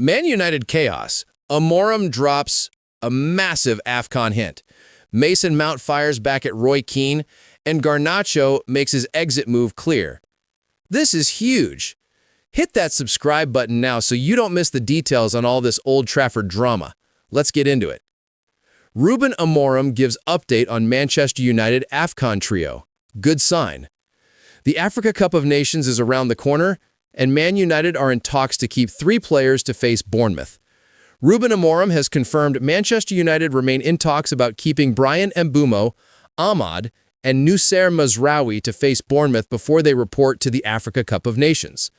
Man United chaos. Amorim drops a massive AFCON hint. Mason Mount fires back at Roy Keane, and Garnacho makes his exit move clear. This is huge. Hit that subscribe button now so you don't miss the details on all this Old Trafford drama. Let's get into it. Ruben Amorim gives update on Manchester United AFCON trio. Good sign. The Africa Cup of Nations is around the corner, and Man United are in talks to keep 3 players to face Bournemouth. Ruben Amorim has confirmed Manchester United remain in talks about keeping Bryan Mbeumo, Ahmad, and Noussair Mazraoui to face Bournemouth before they report to the Africa Cup of Nations.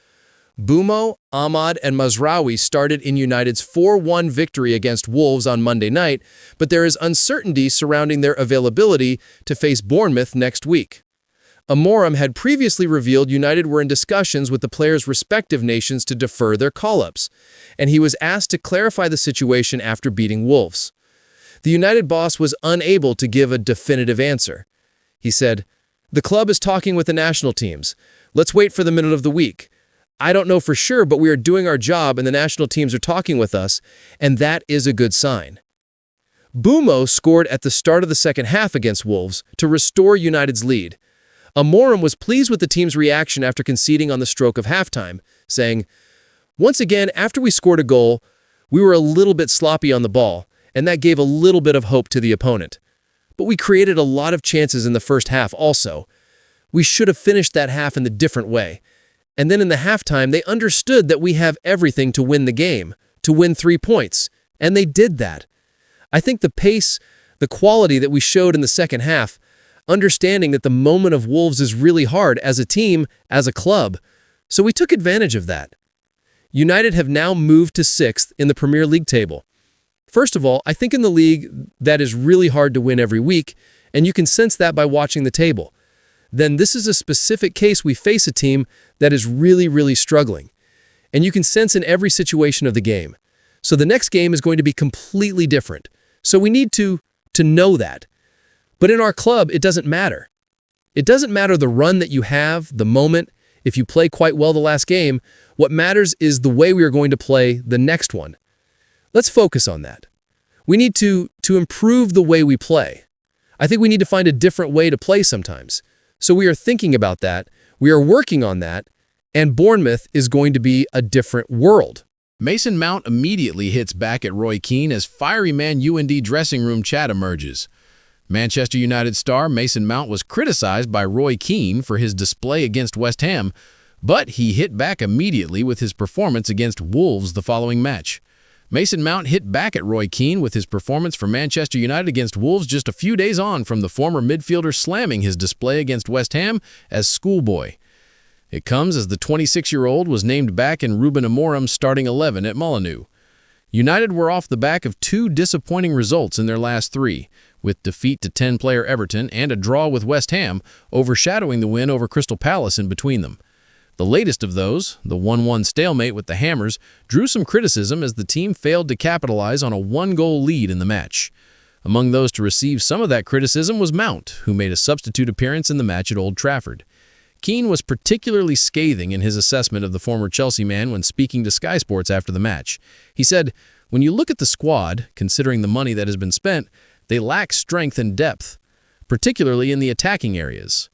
Mbeumo, Ahmad, and Mazraoui started in United's 4-1 victory against Wolves on Monday night, but there is uncertainty surrounding their availability to face Bournemouth next week. Amorim had previously revealed United were in discussions with the players' respective nations to defer their call-ups, and he was asked to clarify the situation after beating Wolves. The United boss was unable to give a definitive answer. He said, "The club is talking with the national teams. Let's wait for the middle of the week. I don't know for sure, but we are doing our job and the national teams are talking with us, and that is a good sign." Mbeumo scored at the start of the second half against Wolves to restore United's lead. Amorim was pleased with the team's reaction after conceding on the stroke of halftime, saying, "Once again, after we scored a goal, we were a little bit sloppy on the ball, and that gave a little bit of hope to the opponent. But we created a lot of chances in the first half also. We should have finished that half in the different way. And then in the halftime, they understood that we have everything to win the game, to win 3 points, and they did that. I think the pace, the quality that we showed in the second half, understanding that the moment of Wolves is really hard as a team, as a club. So we took advantage of that." United have now moved to 6th in the Premier League table. First of all, I think in the league that is really hard to win every week, and you can sense that by watching the table. Then this is a specific case we face a team that is really struggling. And you can sense in every situation of the game. So the next game is going to be completely different. So we need to know that. But in our club, it doesn't matter. It doesn't matter the run that you have, the moment, if you play quite well the last game. What matters is the way we are going to play the next one. Let's focus on that. We need to improve the way we play. I think we need to find a different way to play sometimes. So we are thinking about that, we are working on that, and Bournemouth is going to be a different world. Mason Mount immediately hits back at Roy Keane as fiery Man Utd dressing room chat emerges. Manchester United star Mason Mount was criticized by Roy Keane for his display against West Ham, but he hit back immediately with his performance against Wolves the following match. Mason Mount hit back at Roy Keane with his performance for Manchester United against Wolves just a few days on from the former midfielder slamming his display against West Ham as schoolboy. It comes as the 26-year-old was named back in Ruben Amorim's starting 11 at Molineux. United were off the back of 2 disappointing results in their last 3, with defeat to 10-player Everton and a draw with West Ham overshadowing the win over Crystal Palace in between them. The latest of those, the 1-1 stalemate with the Hammers, drew some criticism as the team failed to capitalize on a 1-goal lead in the match. Among those to receive some of that criticism was Mount, who made a substitute appearance in the match at Old Trafford. Keane was particularly scathing in his assessment of the former Chelsea man when speaking to Sky Sports after the match. He said, "When you look at the squad, considering the money that has been spent, they lack strength and depth, particularly in the attacking areas.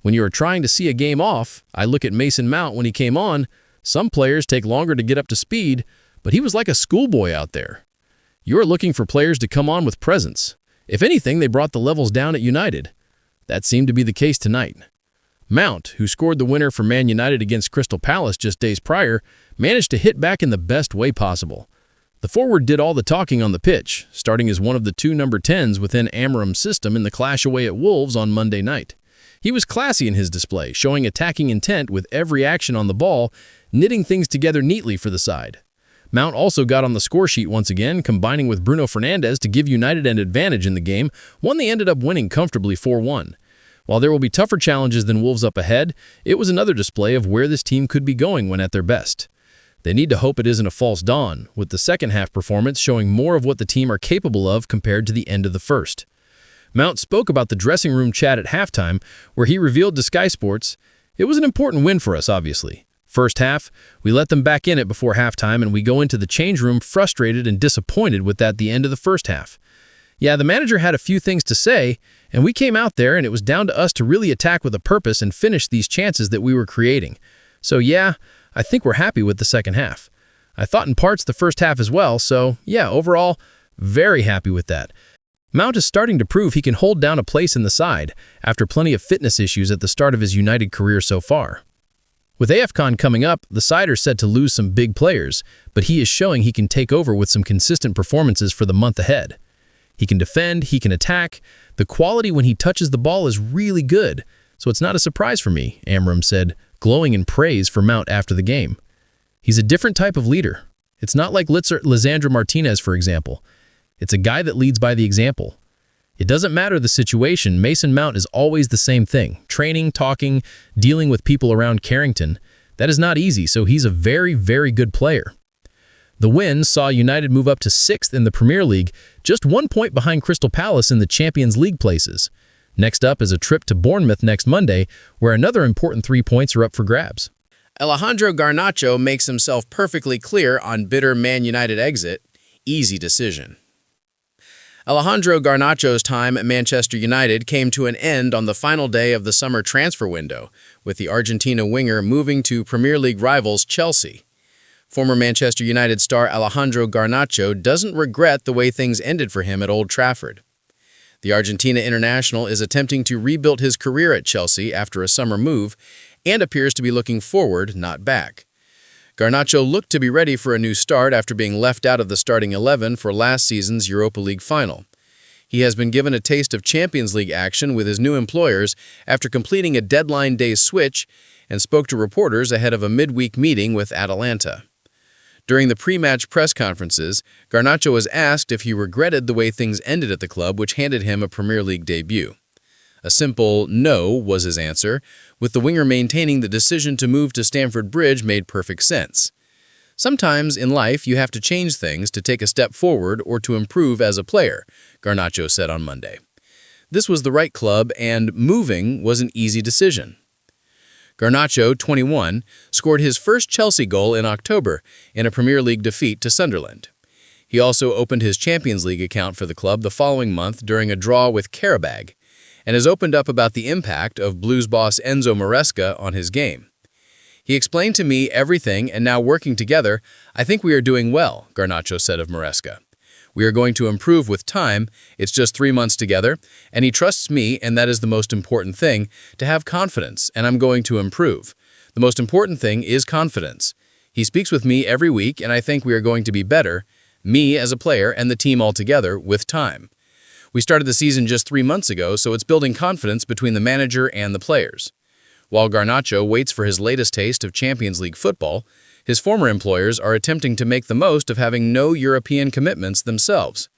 When you are trying to see a game off, I look at Mason Mount when he came on. Some players take longer to get up to speed, but he was like a schoolboy out there. You are looking for players to come on with presence. If anything, they brought the levels down at United. That seemed to be the case tonight." Mount, who scored the winner for Man United against Crystal Palace just days prior, managed to hit back in the best way possible. The forward did all the talking on the pitch, starting as one of the 2 number 10s within Amorim's system in the clash away at Wolves on Monday night. He was classy in his display, showing attacking intent with every action on the ball, knitting things together neatly for the side. Mount also got on the score sheet once again, combining with Bruno Fernandes to give United an advantage in the game, one they ended up winning comfortably 4-1. While there will be tougher challenges than Wolves up ahead, it was another display of where this team could be going when at their best. They need to hope it isn't a false dawn, with the second half performance showing more of what the team are capable of compared to the end of the first. Mount spoke about the dressing room chat at halftime, where he revealed to Sky Sports, "It was an important win for us, obviously. First half, we let them back in it before halftime, and we go into the change room frustrated and disappointed with that at the end of the first half. Yeah, the manager had a few things to say, and we came out there and it was down to us to really attack with a purpose and finish these chances that we were creating. So yeah, I think we're happy with the second half. I thought in parts the first half as well, so yeah, overall, very happy with that. Mount is starting to prove he can hold down a place in the side after plenty of fitness issues at the start of his United career so far. With AFCON coming up, the side are set to lose some big players, but he is showing he can take over with some consistent performances for the month ahead. He can defend, he can attack. The quality when he touches the ball is really good, so it's not a surprise for me, Amorim said, glowing in praise for Mount after the game. He's a different type of leader. It's not like Lisandro Martinez, for example. It's a guy that leads by the example. It doesn't matter the situation, Mason Mount is always the same thing. Training, talking, dealing with people around Carrington. That is not easy, so he's a very, very good player. The win saw United move up to 6th in the Premier League, just 1 point behind Crystal Palace in the Champions League places. Next up is a trip to Bournemouth next Monday, where another important 3 points are up for grabs. Alejandro Garnacho makes himself perfectly clear on bitter Man United exit. Easy decision. Alejandro Garnacho's time at Manchester United came to an end on the final day of the summer transfer window, with the Argentina winger moving to Premier League rivals Chelsea. Former Manchester United star Alejandro Garnacho doesn't regret the way things ended for him at Old Trafford. The Argentina international is attempting to rebuild his career at Chelsea after a summer move and appears to be looking forward, not back. Garnacho looked to be ready for a new start after being left out of the starting 11 for last season's Europa League final. He has been given a taste of Champions League action with his new employers after completing a deadline day switch and spoke to reporters ahead of a midweek meeting with Atalanta. During the pre-match press conferences, Garnacho was asked if he regretted the way things ended at the club, which handed him a Premier League debut. A simple no was his answer, with the winger maintaining the decision to move to Stamford Bridge made perfect sense. Sometimes in life you have to change things to take a step forward or to improve as a player, Garnacho said on Monday. This was the right club and moving was an easy decision. Garnacho, 21, scored his first Chelsea goal in October in a Premier League defeat to Sunderland. He also opened his Champions League account for the club the following month during a draw with Qarabag, and has opened up about the impact of Blues boss Enzo Maresca on his game. He explained to me everything, and now working together, I think we are doing well, Garnacho said of Maresca. We are going to improve with time. It's just 3 months together, and he trusts me, and that is the most important thing, to have confidence, and I'm going to improve. The most important thing is confidence. He speaks with me every week, and I think we are going to be better, me as a player and the team altogether, with time. We started the season just 3 months ago, so it's building confidence between the manager and the players. While Garnacho waits for his latest taste of Champions League football, his former employers are attempting to make the most of having no European commitments themselves.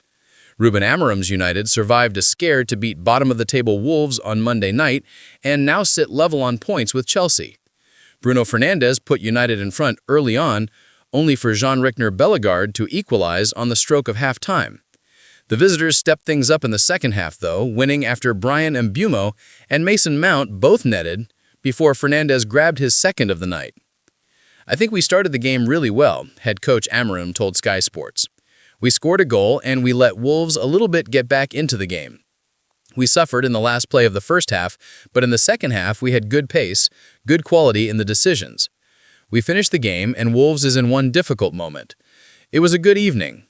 Ruben Amorim's United survived a scare to beat bottom-of-the-table Wolves on Monday night and now sit level on points with Chelsea. Bruno Fernandes put United in front early on, only for Jean-Richner Bellegarde to equalize on the stroke of half-time. The visitors stepped things up in the second half, though, winning after Bryan Mbeumo and Mason Mount both netted before Fernandes grabbed his second of the night. I think we started the game really well, head coach Amorim told Sky Sports. We scored a goal and we let Wolves a little bit get back into the game. We suffered in the last play of the first half, but in the second half we had good pace, good quality in the decisions. We finished the game and Wolves is in one difficult moment. It was a good evening.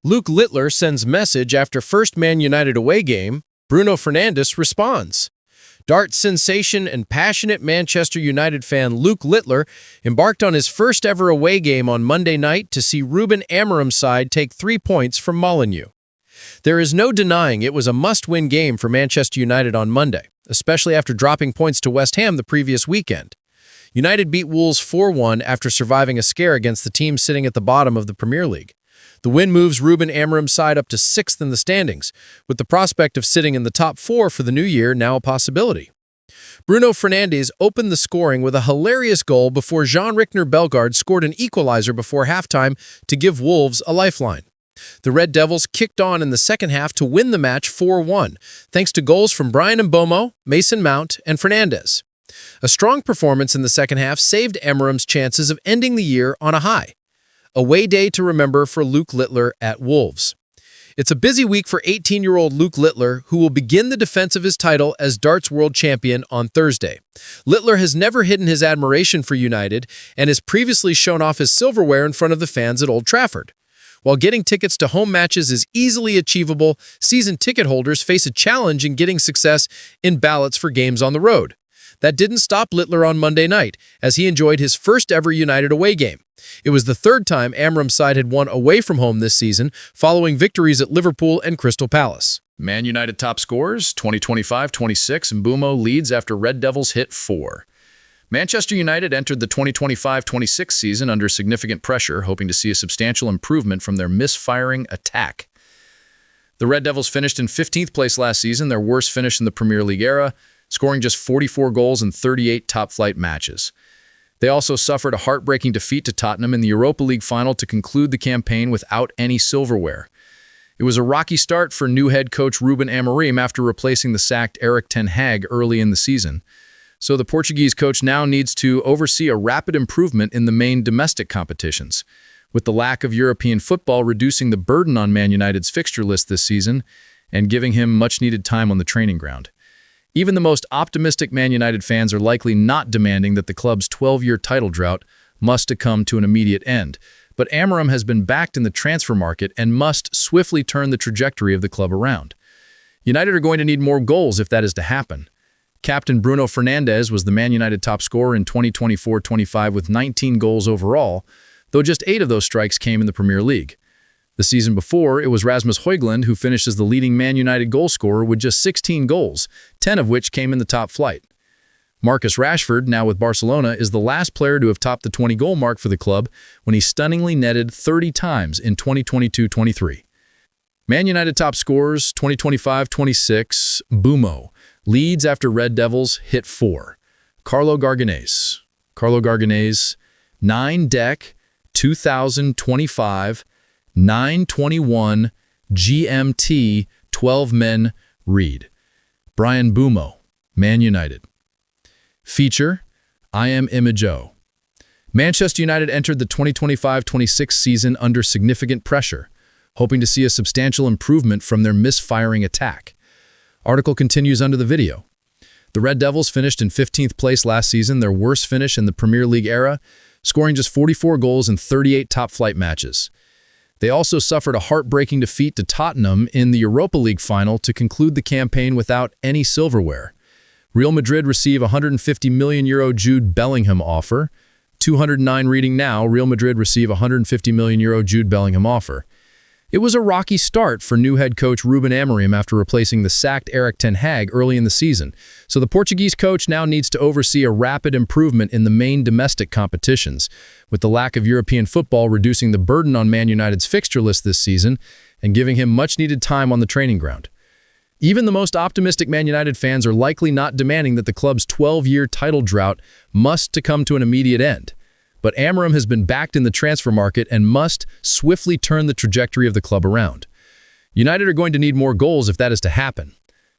Luke Littler sends message after first Man United away game. Bruno Fernandes responds. Dart sensation and passionate Manchester United fan Luke Littler embarked on his first ever away game on Monday night to see Ruben Amorim's side take 3 points from Molineux. There is no denying it was a must-win game for Manchester United on Monday, especially after dropping points to West Ham the previous weekend. United beat Wolves 4-1 after surviving a scare against the team sitting at the bottom of the Premier League. The win moves Ruben Amorim's side up to 6th in the standings, with the prospect of sitting in the top 4 for the new year now a possibility. Bruno Fernandes opened the scoring with a hilarious goal before Jean-Richner Bellegarde scored an equalizer before halftime to give Wolves a lifeline. The Red Devils kicked on in the second half to win the match 4-1, thanks to goals from Bryan Mbeumo, Mason Mount, and Fernandes. A strong performance in the second half saved Amorim's chances of ending the year on a high. Away day to remember for Luke Littler at Wolves. It's a busy week for 18-year-old Luke Littler, who will begin the defense of his title as darts world champion on Thursday. Littler has never hidden his admiration for United and has previously shown off his silverware in front of the fans at Old Trafford. While getting tickets to home matches is easily achievable, season ticket holders face a challenge in getting success in ballots for games on the road. That didn't stop Littler on Monday night, as he enjoyed his first-ever United away game. It was the third time Amorim's side had won away from home this season, following victories at Liverpool and Crystal Palace. Man United top scorers, 2025-26, Mbeumo leads after Red Devils hit 4. Manchester United entered the 2025-26 season under significant pressure, hoping to see a substantial improvement from their misfiring attack. The Red Devils finished in 15th place last season, their worst finish in the Premier League era, scoring just 44 goals in 38 top-flight matches. They also suffered a heartbreaking defeat to Tottenham in the Europa League final to conclude the campaign without any silverware. It was a rocky start for new head coach Ruben Amorim after replacing the sacked Erik ten Hag early in the season. So the Portuguese coach now needs to oversee a rapid improvement in the main domestic competitions, with the lack of European football reducing the burden on Man United's fixture list this season and giving him much-needed time on the training ground. Even the most optimistic Man United fans are likely not demanding that the club's 12-year title drought must come to an immediate end, but Amorim has been backed in the transfer market and must swiftly turn the trajectory of the club around. United are going to need more goals if that is to happen. Captain Bruno Fernandes was the Man United top scorer in 2024-25 with 19 goals overall, though just 8 of those strikes came in the Premier League. The season before, it was Rasmus Højlund who finished as the leading Man United goal scorer with just 16 goals, 10 of which came in the top flight. Marcus Rashford, now with Barcelona, is the last player to have topped the 20-goal mark for the club when he stunningly netted 30 times in 2022-23. Man United top scorers, 2025-26, Mbeumo, leads after Red Devils hit 4. Carlo Garnacho'S, 9 Dec, 2025, 9:21 GMT, 12 men, read. Brian Mbeumo, Man United. Feature, I am Imajo. Manchester United entered the 2025-26 season under significant pressure, hoping to see a substantial improvement from their misfiring attack. Article continues under the video. The Red Devils finished in 15th place last season, their worst finish in the Premier League era, scoring just 44 goals in 38 top-flight matches. They also suffered a heartbreaking defeat to Tottenham in the Europa League final to conclude the campaign without any silverware. Real Madrid receive €150 million Jude Bellingham offer. 209 reading now, Real Madrid receive €150 million Jude Bellingham offer. It was a rocky start for new head coach Ruben Amorim after replacing the sacked Erik ten Hag early in the season, so the Portuguese coach now needs to oversee a rapid improvement in the main domestic competitions, with the lack of European football reducing the burden on Man United's fixture list this season and giving him much-needed time on the training ground. Even the most optimistic Man United fans are likely not demanding that the club's 12-year title drought must come to an immediate end. But Amorim has been backed in the transfer market and must swiftly turn the trajectory of the club around. United are going to need more goals if that is to happen.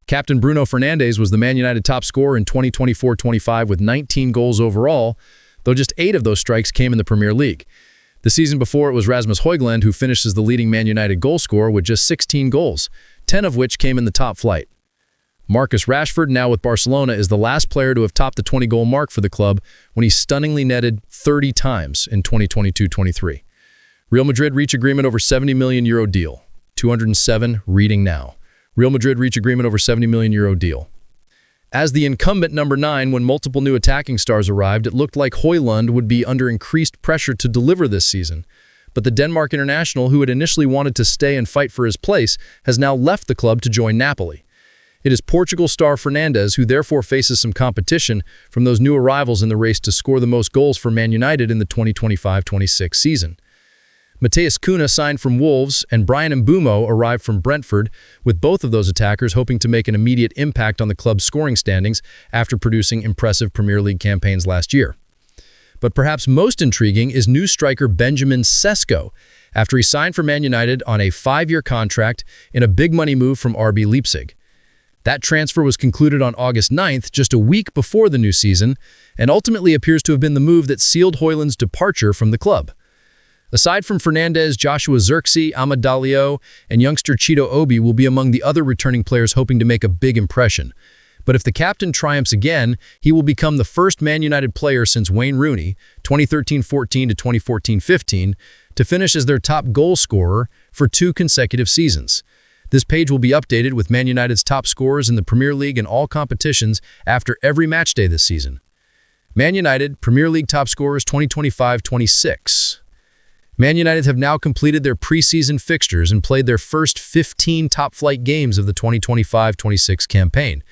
Captain Bruno Fernandes was the Man United top scorer in 2024-25 with 19 goals overall, though just 8 of those strikes came in the Premier League. The season before, it was Rasmus Højlund who finished as the leading Man United goal scorer with just 16 goals, 10 of which came in the top flight. Marcus Rashford, now with Barcelona, is the last player to have topped the 20-goal mark for the club when he stunningly netted 30 times in 2022-23. Real Madrid reach agreement over €70 million deal. 207 reading now. Real Madrid reach agreement over €70 million deal. As the incumbent number 9, when multiple new attacking stars arrived, it looked like Højlund would be under increased pressure to deliver this season. But the Denmark international, who had initially wanted to stay and fight for his place, has now left the club to join Napoli. It is Portugal star Fernandes who therefore faces some competition from those new arrivals in the race to score the most goals for Man United in the 2025-26 season. Matheus Cunha signed from Wolves and Brian Mbeumo arrived from Brentford, with both of those attackers hoping to make an immediate impact on the club's scoring standings after producing impressive Premier League campaigns last year. But perhaps most intriguing is new striker Benjamin Sesko, after he signed for Man United on a 5-year contract in a big money move from RB Leipzig. That transfer was concluded on August 9th, just a week before the new season, and ultimately appears to have been the move that sealed Højlund's departure from the club. Aside from Fernandes, Joshua Zirkzee, Amad Diallo, and youngster Chido Obi will be among the other returning players hoping to make a big impression. But if the captain triumphs again, he will become the first Man United player since Wayne Rooney, 2013-14 to 2014-15, to finish as their top goal scorer for 2 consecutive seasons. This page will be updated with Man United's top scorers in the Premier League and all competitions after every match day this season. Man United, Premier League top scorers 2025-26. Man United have now completed their preseason fixtures and played their first 15 top-flight games of the 2025-26 campaign.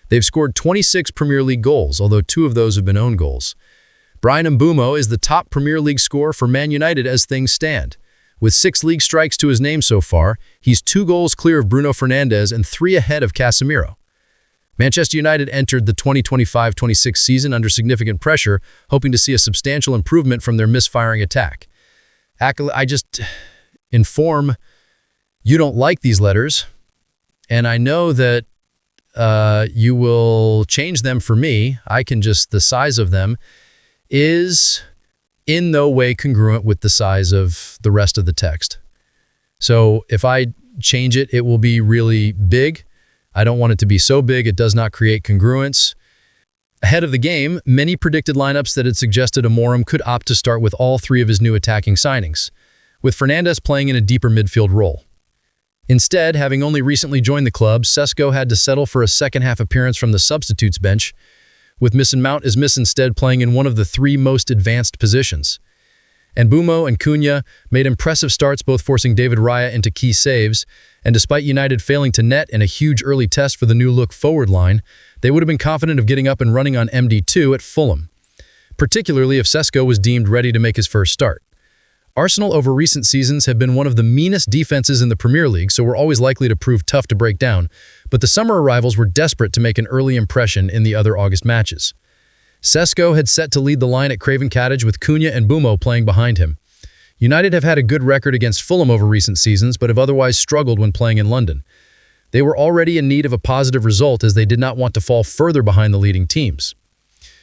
They've scored 26 Premier League goals, although 2 of those have been own goals. Bryan Mbeumo is the top Premier League scorer for Man United as things stand. With 6 league strikes to his name so far, he's 2 goals clear of Bruno Fernandes and 3 ahead of Casemiro. Manchester United entered the 2025-26 season under significant pressure, hoping to see a substantial improvement from their misfiring attack. I just inform you don't like these letters, and I know that you will change them for me. The size of them is in no way congruent with the size of the rest of the text. So if I change it, it will be really big. I don't want it to be so big it does not create congruence. Ahead of the game, many predicted lineups that had suggested Amorim could opt to start with all 3 of his new attacking signings, with Fernandes playing in a deeper midfield role. Instead, having only recently joined the club, Sesko had to settle for a second-half appearance from the substitutes bench, with Mason Mount instead playing in one of the 3 most advanced positions. And Mbeumo and Cunha made impressive starts, both forcing David Raya into key saves, and despite United failing to net in a huge early test for the new-look forward line, they would have been confident of getting up and running on MD2 at Fulham, particularly if Sesko was deemed ready to make his first start. Arsenal over recent seasons have been one of the meanest defenses in the Premier League, so were always likely to prove tough to break down, but the summer arrivals were desperate to make an early impression in the other August matches. Sesko had set to lead the line at Craven Cottage with Cunha and Mbeumo playing behind him. United have had a good record against Fulham over recent seasons, but have otherwise struggled when playing in London. They were already in need of a positive result as they did not want to fall further behind the leading teams.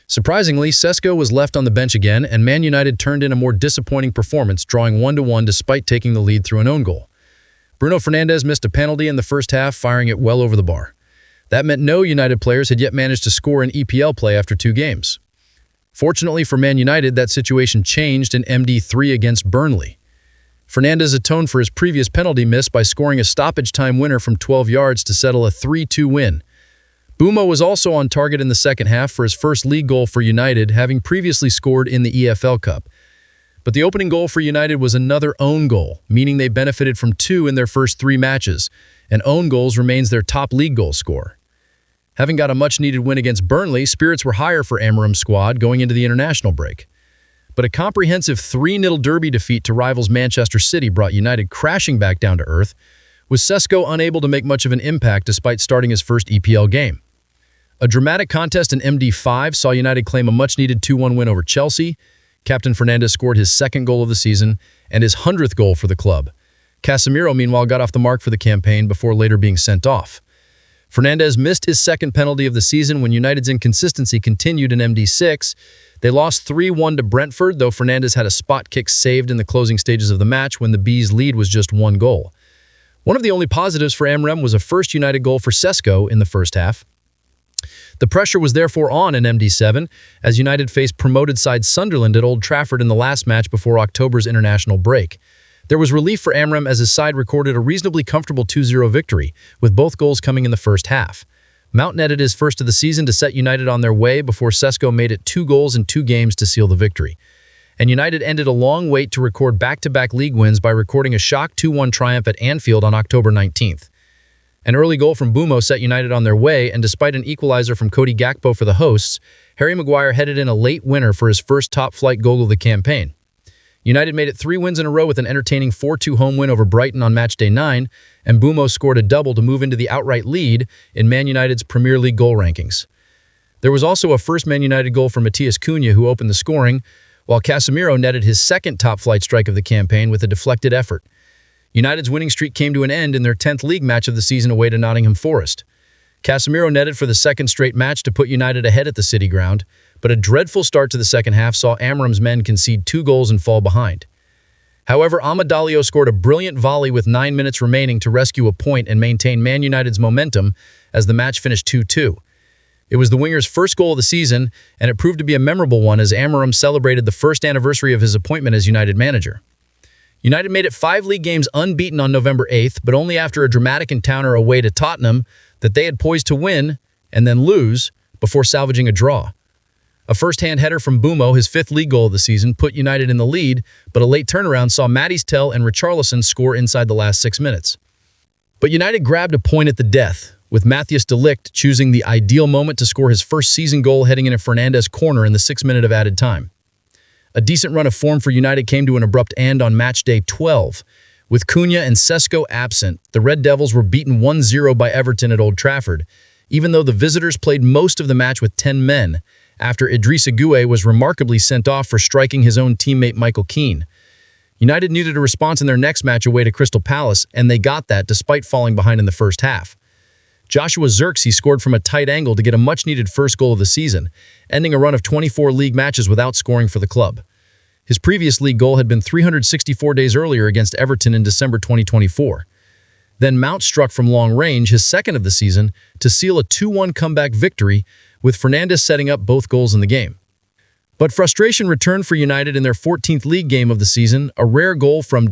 Surprisingly, Sesko was left on the bench again, and Man United turned in a more disappointing performance, drawing 1-1 despite taking the lead through an own goal. Bruno Fernandes missed a penalty in the first half, firing it well over the bar. That meant no United players had yet managed to score in EPL play after 2 games. Fortunately for Man United, that situation changed in MD3 against Burnley. Fernandes atoned for his previous penalty miss by scoring a stoppage-time winner from 12 yards to settle a 3-2 win. Mbeumo was also on target in the second half for his first league goal for United, having previously scored in the EFL Cup. But the opening goal for United was another own goal, meaning they benefited from 2 in their first 3 matches, and own goals remains their top league goal scorer. Having got a much-needed win against Burnley, spirits were higher for Amorim's squad going into the international break. But a comprehensive 3-0 derby defeat to rivals Manchester City brought United crashing back down to earth, with Sesko unable to make much of an impact despite starting his first EPL game. A dramatic contest in MD5 saw United claim a much-needed 2-1 win over Chelsea. Captain Fernandes scored his 2nd goal of the season and his 100th goal for the club. Casemiro, meanwhile, got off the mark for the campaign before later being sent off. Fernandes missed his 2nd penalty of the season when United's inconsistency continued in MD6. They lost 3-1 to Brentford, though Fernandes had a spot kick saved in the closing stages of the match when the Bees' lead was just 1 goal. One of the only positives for Amorim was a first United goal for Sesko in the first half. The pressure was therefore on in MD7, as United faced promoted side Sunderland at Old Trafford in the last match before October's international break. There was relief for Amorim as his side recorded a reasonably comfortable 2-0 victory, with both goals coming in the first half. Mount netted his first of the season to set United on their way before Sesko made it 2 goals in 2 games to seal the victory. And United ended a long wait to record back-to-back league wins by recording a shock 2-1 triumph at Anfield on October 19th. An early goal from Mbeumo set United on their way, and despite an equalizer from Cody Gakpo for the hosts, Harry Maguire headed in a late winner for his first top-flight goal of the campaign. United made it 3 wins in a row with an entertaining 4-2 home win over Brighton on matchday 9, and Mbeumo scored a double to move into the outright lead in Man United's Premier League goal rankings. There was also a first Man United goal from Matheus Cunha, who opened the scoring, while Casemiro netted his 2nd top-flight strike of the campaign with a deflected effort. United's winning streak came to an end in their 10th league match of the season away to Nottingham Forest. Casemiro netted for the second straight match to put United ahead at the City Ground, but a dreadful start to the second half saw Amorim's men concede 2 goals and fall behind. However, Amadalio scored a brilliant volley with 9 minutes remaining to rescue a point and maintain Man United's momentum as the match finished 2-2. It was the winger's first goal of the season, and it proved to be a memorable one as Amorim celebrated the first anniversary of his appointment as United manager. United made it 5 league games unbeaten on November 8th, but only after a dramatic encounter away to Tottenham that they had poised to win and then lose before salvaging a draw. A first-hand header from Bruno, his 5th league goal of the season, put United in the lead, but a late turnaround saw Maddie's Tell and Richarlison score inside the last 6 minutes. But United grabbed a point at the death, with Matthias de Ligt choosing the ideal moment to score his first season goal heading in a Fernandes corner in the 6th minute of added time. A decent run of form for United came to an abrupt end on match day 12. With Cunha and Sesko absent, the Red Devils were beaten 1-0 by Everton at Old Trafford, even though the visitors played most of the match with 10 men, after Idrissa Gueye was remarkably sent off for striking his own teammate Michael Keane. United needed a response in their next match away to Crystal Palace, and they got that despite falling behind in the first half. Joshua Zirkzee scored from a tight angle to get a much-needed first goal of the season, ending a run of 24 league matches without scoring for the club. His previous league goal had been 364 days earlier against Everton in December 2024. Then Mount struck from long range, his second of the season, to seal a 2-1 comeback victory, with Fernandes setting up both goals in the game. But frustration returned for United in their 14th league game of the season, a rare goal from